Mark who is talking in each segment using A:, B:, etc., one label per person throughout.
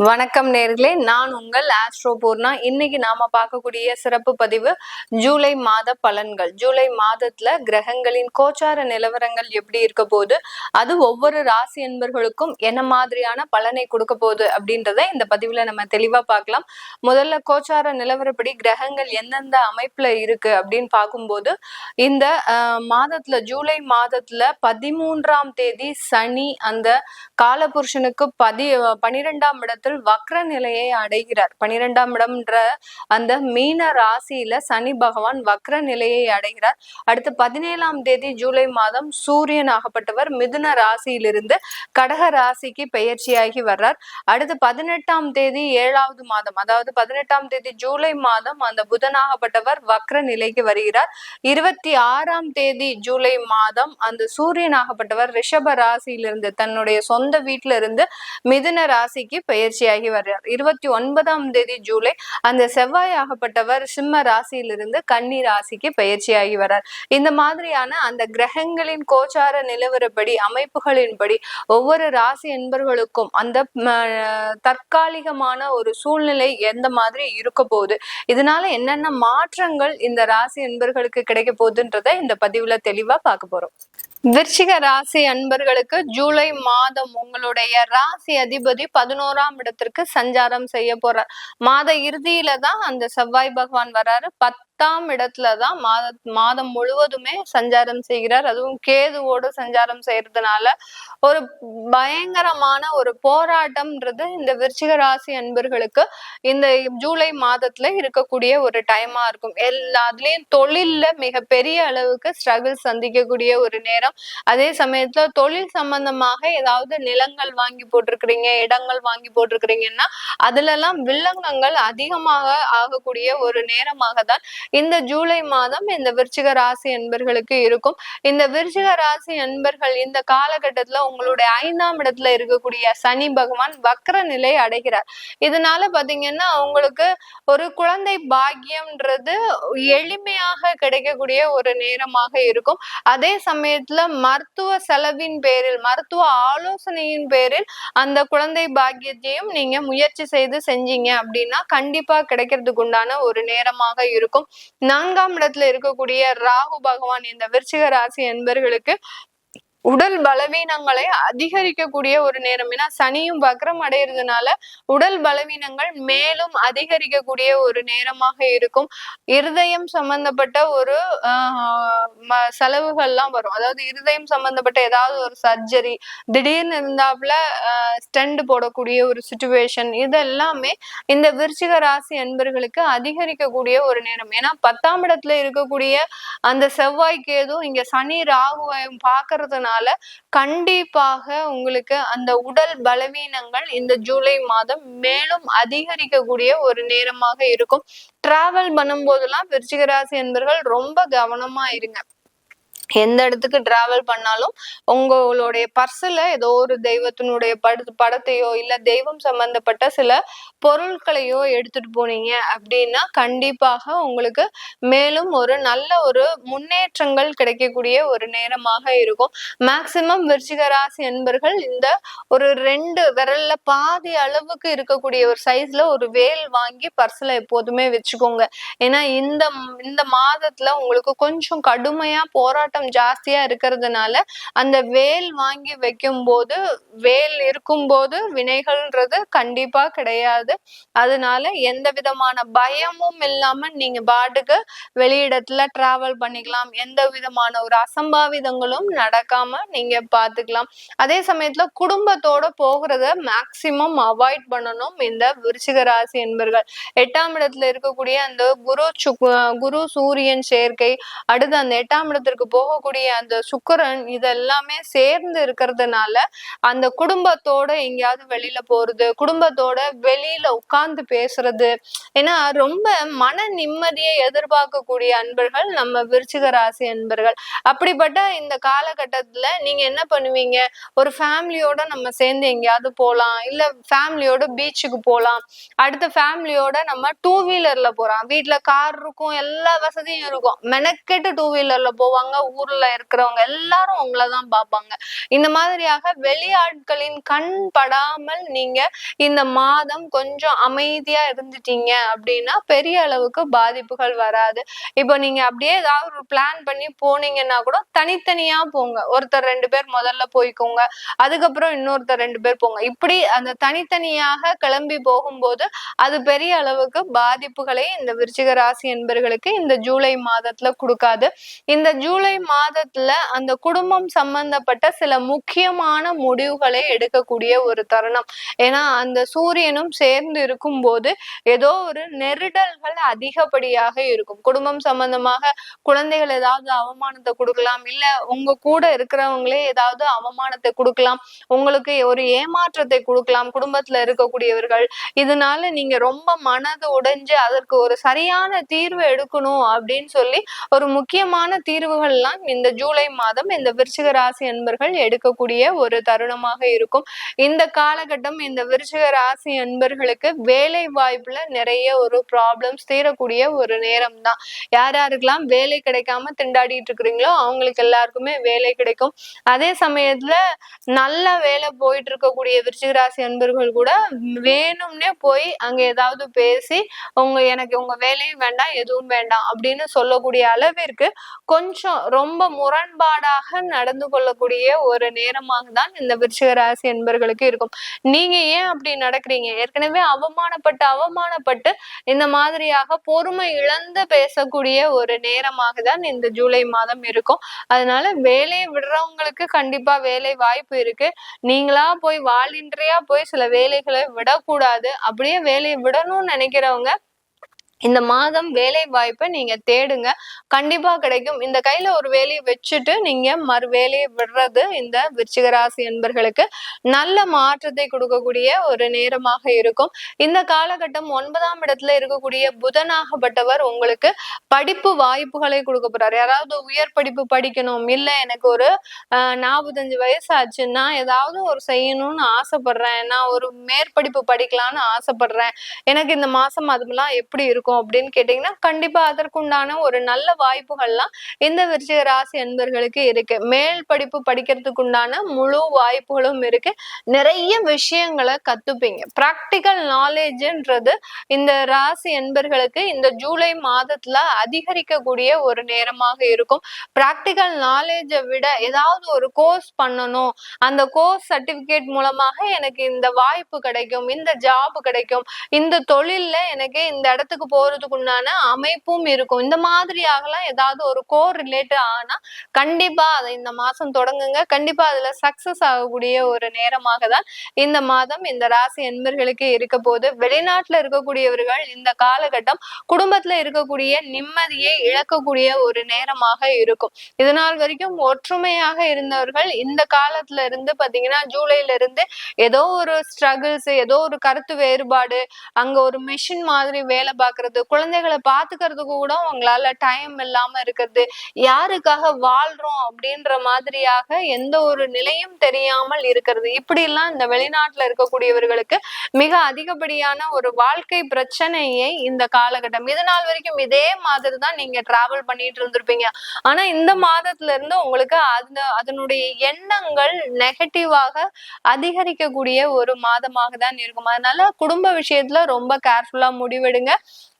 A: வணக்கம் நேர்களே, நான் உங்கள் ஆஸ்ட்ரோ பூர்ணா. இன்னைக்கு நாம பார்க்கக்கூடிய சிறப்பு பதிவு ஜூலை மாத பலன்கள். ஜூலை மாதத்துல கிரகங்களின் கோச்சார நிலவரங்கள் எப்படி இருக்க போகுது, அது ஒவ்வொரு ராசி என்பர்களுக்கும் என்ன மாதிரியான பலனை கொடுக்க போகுது அப்படின்றத இந்த பதிவுல நம்ம தெளிவா பார்க்கலாம். முதல்ல கோச்சார நிலவரப்படி கிரகங்கள் எந்தெந்த அமைப்புல இருக்கு அப்படின்னு பார்க்கும்போது, இந்த மாதத்துல ஜூலை மாதத்துல 13ஆம் தேதி சனி அந்த காலபுருஷனுக்கு 12ஆம் இடத்துல வக்ர நிலையை அடைகிறார். 12ஆம் இடம்ன்ற அந்த மீன ராசியில சனி பகவான் வக்ர நிலையை அடைகிறார். அடுத்து 17ஆம் தேதி ஜூலை மாதம் சூரியன் ஆகப்பட்டவர் மிதுன ராசியிலிருந்து கடக ராசிக்கு பெயர்ச்சியாகி வர்றார். அடுத்து 18ஆம் தேதி 7வது மாதம், அதாவது 18ஆம் தேதி ஜூலை மாதம் அந்த புதனாகப்பட்டவர் வக்ர நிலைக்கு வருகிறார். 26ஆம் தேதி ஜூலை மாதம் அந்த சூரியன் ஆகப்பட்டவர் ரிஷப ராசியிலிருந்து தன்னுடைய சொந்த வீட்டில இருந்து மிதுன ராசிக்கு பெயர்ச்சியாகி வர்றார். 29ஆம் தேதி ஜூலை அந்த செவ்வாய் ஆகப்பட்டவர் சிம்ம ராசியிலிருந்து கன்னி ராசிக்கு பெயர்ச்சியாகி வர்றார். இந்த மாதிரியான அந்த கிரகங்களின் கோச்சார நிலவரப்படி அமைப்புகளின்படி ஒவ்வொரு ராசி என்பர்களுக்கும் அந்த தற்காலிகமான ஒரு சூழ்நிலை எந்த மாதிரி இருக்க போகுது, இதனால என்னென்ன மாற்றங்கள் இந்த ராசி என்பர்களுக்கு கிடைக்க போகுதுன்றத இந்த பதிவுல தெளிவா பார்க்க போறோம். விருச்சிக ராசி அன்பர்களுக்கு ஜூலை மாதம் உங்களுடைய ராசி அதிபதி 11ஆம் இடத்திற்கு சஞ்சாரம் செய்ய போறார். மாத இறுதியில தான் அந்த செவ்வாய் பகவான் வர்றாரு. 10ஆம் இடத்துலதான் மாதம் முழுவதுமே சஞ்சாரம் செய்கிறார். அதுவும் கேதுவோடு சஞ்சாரம் செய்யறதுனால ஒரு பயங்கரமான ஒரு போராட்டம்ன்றது இந்த விருச்சிக ராசி அன்பர்களுக்கு இந்த ஜூலை மாதத்துல இருக்கக்கூடிய ஒரு டைமா இருக்கும். எல்லாத்துலயும் தொழில்ல மிகப்பெரிய அளவுக்கு ஸ்ட்ரகிள் சந்திக்கக்கூடிய ஒரு நேரம். அதே சமயத்துல தொழில் சம்பந்தமாக ஏதாவது நிலங்கள் வாங்கி போட்டிருக்கிறீங்க, இடங்கள் வாங்கி போட்டிருக்கிறீங்கன்னா அதுல எல்லாம் வில்லங்கங்கள் அதிகமாக ஆகக்கூடிய ஒரு நேரமாக தான் இந்த ஜூலை மாதம் இந்த விருச்சிக ராசி என்பர்களுக்கு இருக்கும். இந்த விருச்சிக ராசி என்பர்கள் இந்த காலகட்டத்துல உங்களுடைய 5ஆம் இடத்துல இருக்கக்கூடிய சனி பகவான் வக்ர நிலை அடைகிறார். இதனால பாத்தீங்கன்னா உங்களுக்கு ஒரு குழந்தை பாக்கியம்ன்றது எளிமையாக கிடைக்கக்கூடிய ஒரு நேரமாக இருக்கும். அதே சமயத்துல மருத்துவ செலவின் பேரில், மருத்துவ ஆலோசனையின் பேரில் அந்த குழந்தை பாக்கியத்தையும் நீங்க முயற்சி செய்து செஞ்சீங்க அப்படின்னா கண்டிப்பா கிடைக்கிறதுக்கு உண்டான ஒரு நேரமாக இருக்கும். 4ஆம் இடத்துல இருக்கக்கூடிய ராகு பகவான் இந்த விருச்சிக ராசி என்பர்களுக்கு உடல் பலவீனங்களை அதிகரிக்கக்கூடிய ஒரு நேரம். ஏன்னா சனியும் வக்ரம் அடைகிறதுனால உடல் பலவீனங்கள் மேலும் அதிகரிக்கக்கூடிய ஒரு நேரமாக இருக்கும். இருதயம் சம்பந்தப்பட்ட ஒரு செலவுகள்லாம் வரும். அதாவது இருதயம் சம்பந்தப்பட்ட ஏதாவது ஒரு சர்ஜரி திடீர்னு இருந்தாப்புல ஸ்டெண்ட் போடக்கூடிய ஒரு சுச்சுவேஷன், இது எல்லாமே இந்த விருச்சிக ராசி என்பர்களுக்கு அதிகரிக்கக்கூடிய ஒரு நேரம். ஏன்னா 10ஆம் இடத்துல இருக்கக்கூடிய அந்த செவ்வாய் கேது இங்க சனி ராகுவையும் பார்க்கறதுனால கண்டிப்பாக உங்களுக்கு அந்த உடல் பலவீனங்கள் இந்த ஜூலை மாதம் மேலும் அதிகரிக்கக்கூடிய ஒரு நேரமாக இருக்கும். டிராவல் பண்ணும் போதெல்லாம் விருச்சிக ராசி என்பர்கள் ரொம்ப கவனமா இருங்க. எந்த இடத்துக்கு டிராவல் பண்ணாலும் உங்களுடைய பர்ஸ்ல ஏதோ ஒரு தெய்வத்தினுடைய படத்தையோ இல்ல தெய்வம் சம்பந்தப்பட்ட சில பொருட்களையோ எடுத்துட்டு போனீங்க அப்படின்னா கண்டிப்பாக உங்களுக்கு மேலும் ஒரு நல்ல ஒரு முன்னேற்றங்கள் கிடைக்கக்கூடிய ஒரு நேரமாக இருக்கும். மேக்சிமம் விருச்சிக ராசி என்பர்கள் இந்த ஒரு 2 விரல்ல பாதி அளவுக்கு இருக்கக்கூடிய ஒரு சைஸ்ல ஒரு வேல் வாங்கி பர்ஸ்ல எப்போதுமே வச்சுக்கோங்க. ஏன்னா இந்த மாதத்துல உங்களுக்கு கொஞ்சம் கடுமையா போராட்டம் ஜாஸ்தியா இருக்கிறதுனால அந்த வேல் வாங்கி வைக்கும் போது, வேல் இருக்கும்போது வினைகள்ன்றது கண்டிப்பா கிடையாது. அதனால எந்த விதமான பயமும் இல்லாம நீங்க பாட்டுக்கு வெளியிடத்துல டிராவல் பண்ணிக்கலாம். எந்த விதமான ஒரு அசம்பாவிதங்களும் நடக்காம நீங்க பாத்துக்கலாம். அதே சமயத்துல குடும்பத்தோட போகிறத மேக்சிமம் அவாய்ட் பண்ணணும் இந்த விருச்சிக ராசி என்பர்கள். 8ஆம் இடத்துல இருக்கக்கூடிய அந்த குரு சூரியன் சேர்க்கை, அடுத்து அந்த 8ஆம் இடத்திற்கு போகக்கூடிய அந்த சுக்கிரன், இதெல்லாமே சேர்ந்து இருக்கிறதுனால அந்த குடும்பத்தோட எங்கேயாவது வெளியில போறது, குடும்பத்தோட வெளியில உட்கார்ந்து பேசுறது, ஏன்னா ரொம்ப மன நிம்மதியை எதிர்பார்க்கக்கூடிய அன்பர்கள் நம்ம விருச்சிக ராசி அன்பர்கள். அப்படிப்பட்ட இந்த காலகட்டத்துல நீங்க என்ன பண்ணுவீங்க, ஒரு ஃபேமிலியோட நம்ம சேர்ந்து எங்கேயாவது போலாம், இல்ல ஃபேமிலியோட பீச்சுக்கு போலாம், அடுத்த ஃபேமிலியோட நம்ம 2 வீலர்ல போறோம். வீட்டுல கார் இருக்கும், எல்லா வசதியும் இருக்கும், மெனக்கெட்டு 2 வீலர்ல போவாங்க. ஊர்ல இருக்கிறவங்க எல்லாரும் உங்களதான் பார்ப்பாங்க. இந்த மாதிரியாக வெளியாட்களின் கண் படாமல் நீங்க இந்த மாதம் கொஞ்சம் அமைதியா இருந்துட்டீங்க அப்படின்னா பெரிய அளவுக்கு பாதிப்புகள் வராது. இப்போ நீங்க அப்படியே ஏதாவது ஒரு பிளான் பண்ணி போனீங்கன்னா கூட தனித்தனியா போங்க. ஒருத்தர் 2 பேர் முதல்ல போய்க்கோங்க, அதுக்கப்புறம் இன்னொருத்தர் 2 பேர் போங்க. இப்படி அந்த தனித்தனியாக கிளம்பி போகும்போது அது பெரிய அளவுக்கு பாதிப்புகளை இந்த விருச்சிக ராசி என்பர்களுக்கு இந்த ஜூலை மாதத்துல கொடுக்காது. இந்த ஜூலை மாதத்துல அந்த குடும்பம் சம்பந்தப்பட்ட சில முக்கியமான முடிவுகளை எடுக்கக்கூடிய ஒரு தருணம். ஏன்னா அந்த சூரியனும் சேர்ந்து இருக்கும் போது ஏதோ ஒரு நெருடல்கள் அதிகப்படியாக இருக்கும். குடும்பம் சம்பந்தமாக குழந்தைகள் ஏதாவது அவமானத்தை கொடுக்கலாம், இல்ல உங்க கூட இருக்கிறவங்களே ஏதாவது அவமானத்தை கொடுக்கலாம், உங்களுக்கு ஒரு ஏமாற்றத்தை கொடுக்கலாம் குடும்பத்துல இருக்கக்கூடியவர்கள். இதனால நீங்க ரொம்ப மனது உடைஞ்சு அதற்கு ஒரு சரியான தீர்வு எடுக்கணும் அப்படின்னு சொல்லி ஒரு முக்கியமான தீர்வுகள்லாம் இந்த ஜூலை மாதம் இந்த விருச்சிக ராசி அன்பர்கள் எடுக்கக்கூடிய ஒரு தருணமாக இருக்கும். இந்த காலகட்டம் இந்த விருச்சிக ராசி அன்பர்களுக்கு வேலை வாய்ப்புல நிறைய ஒரு ப்ராப்ளம்ஸ் தீரக்கூடிய ஒரு நேரம் தான். யார் யாருக்கெல்லாம் வேலை கிடைக்காம திண்டாடிட்டு இருக்கிறீங்களோ அவங்களுக்கு எல்லாருக்குமே வேலை கிடைக்கும். அதே சமயத்துல நல்ல வேலை போயிட்டு இருக்கக்கூடிய விருச்சிக ராசி அன்பர்கள் கூட வேணும்னே போய் அங்க ஏதாவது பேசி எனக்கு உங்க வேலையும் வேண்டாம் எதுவும் வேண்டாம் அப்படின்னு சொல்லக்கூடிய அளவிற்கு கொஞ்சம் ரொம்ப முரண்பாடாக நடந்து கொள்ளக்கூடிய ஒரு நேரமாக தான் இந்த விருச்சிக ராசி என்பர்களுக்கு இருக்கும். நீங்க ஏன் அப்படி நடக்கிறீங்க? ஏற்கனவே அவமானப்பட்டு இந்த மாதிரியாக பொறுமை இழந்து பேசக்கூடிய ஒரு நேரமாக தான் இந்த ஜூலை மாதம் இருக்கும். அதனால வேலையை விடுறவங்களுக்கு கண்டிப்பா வேலை வாய்ப்பு இருக்கு. நீங்களா போய் வாலின்றியா போய் சில வேலைகளை விடக்கூடாது. அப்படியே வேலையை விடணும்னு நினைக்கிறவங்க இந்த மாதம் வேலை வாய்ப்பை நீங்க தேடுங்க, கண்டிப்பா கிடைக்கும். இந்த கையில ஒரு வேலையை வச்சுட்டு நீங்க மறு வேலையை விடுறது இந்த விருச்சிக ராசி என்பர்களுக்கு நல்ல மாற்றத்தை கொடுக்கக்கூடிய ஒரு நேரமாக இருக்கும். இந்த காலகட்டம் 9ஆம் இடத்துல இருக்கக்கூடிய புதனாகப்பட்டவர் உங்களுக்கு படிப்பு வாய்ப்புகளை கொடுக்க போறாரு. யாராவது உயர் படிப்பு படிக்கணும், இல்ல எனக்கு ஒரு 45 வயசு ஆச்சுன்னா ஏதாவது ஒரு செய்யணும்னு ஆசைப்படுறேன், நான் ஒரு மேற்படிப்பு படிக்கலாம்னு ஆசைப்படுறேன், எனக்கு இந்த மாசம் அதுமெல்லாம் எப்படி இருக்கும் அப்படின்னு கேட்டீங்கன்னா கண்டிப்பா அதற்குண்டான ஒரு நல்ல வாய்ப்புகள்லாம் இந்த விருச்சிக ராசி அன்பர்களுக்கு இருக்கு. மேல் படிப்பு படிக்கிறதுக்கு உண்டான முழு வாய்ப்புகளும் இருக்கு. நிறைய விஷயங்களை கத்துப்பீங்க. பிராக்டிக்கல் நாலேஜ்ன்றது இந்த ராசி அன்பர்களுக்கு இந்த ஜூலை மாதத்துல அதிகரிக்கக்கூடிய ஒரு நேரமாக இருக்கும். பிராக்டிக்கல் நாலேஜை விட ஏதாவது ஒரு கோர்ஸ் பண்ணணும், அந்த கோர்ஸ் சர்டிபிகேட் மூலமாக எனக்கு இந்த வாய்ப்பு கிடைக்கும், இந்த ஜாப் கிடைக்கும், இந்த தொழில்ல எனக்கு இந்த இடத்துக்கு போறதுக்குண்டான அமைப்பும் இருக்கும். இந்த மாதிரியாகலாம் ஏதாவது ஒரு கோர் ரிலேட்டட் ஆனா கண்டிப்பா அதை இந்த மாசம் தொடங்குங்க. கண்டிப்பா அதுல சக்சஸ் ஆகக்கூடிய ஒரு நேரமாக தான் இந்த மாதம் இந்த ராசி அன்பர்களுக்கு இருக்க போது. வெளிநாட்டுல இருக்கக்கூடியவர்கள் இந்த காலகட்டம் குடும்பத்துல இருக்கக்கூடிய நிம்மதியை இழக்கக்கூடிய ஒரு நேரமாக இருக்கும். இதனால் வரைக்கும் ஒற்றுமையாக இருந்தவர்கள் இந்த காலத்துல இருந்து பாத்தீங்கன்னா ஜூலைல இருந்து ஏதோ ஒரு ஸ்ட்ரகிள்ஸ், ஏதோ ஒரு கருத்து வேறுபாடு, அங்க ஒரு மிஷின் மாதிரி வேலை பார்க்கறது, குழந்தைகளை பாத்துக்கிறதுக்கு கூட உங்களால டைம் இல்லாம இருக்கிறது, யாருக்காக வாழ்றோம் அப்படின்ற மாதிரியாக எந்த ஒரு நிலையும் தெரியாமல் இருக்கிறது, இப்படி எல்லாம் இந்த வெளிநாட்டுல இருக்கக்கூடியவர்களுக்கு மிக அதிகப்படியான ஒரு வாழ்க்கை பிரச்சனையை இந்த காலகட்டம். இதனால் வரைக்கும் இதே மாதிரி தான் நீங்க டிராவல் பண்ணிட்டு இருந்திருப்பீங்க. ஆனா இந்த மாதத்துல இருந்து உங்களுக்கு அதனுடைய எண்ணங்கள் நெகட்டிவாக அதிகரிக்கக்கூடிய ஒரு மாதமாக தான் இருக்கும். அதனால குடும்ப விஷயத்துல ரொம்ப கேர்ஃபுல்லா முடிவெடுங்க.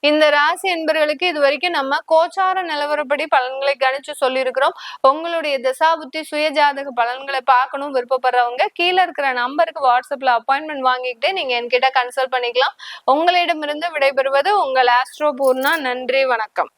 A: இந்த ராசி என்பர்களுக்கு இது வரைக்கும் நம்ம கோச்சார நிலவரப்படி பலன்களை கணிச்சு சொல்லியிருக்கிறோம். உங்களுடைய தசாபுத்தி சுயஜாதக பலன்களை பார்க்கணும் விருப்பப்படுறவங்க கீழே இருக்கிற நம்பருக்கு வாட்ஸ்அப்ல அப்பாயின்மெண்ட் வாங்கிக்கிட்டு நீங்க என்கிட்ட கன்சல்ட் பண்ணிக்கலாம். உங்களிடமிருந்து விடைபெறுவது உங்கள் ஆஸ்ட்ரோ பூர்ணா. நன்றி, வணக்கம்.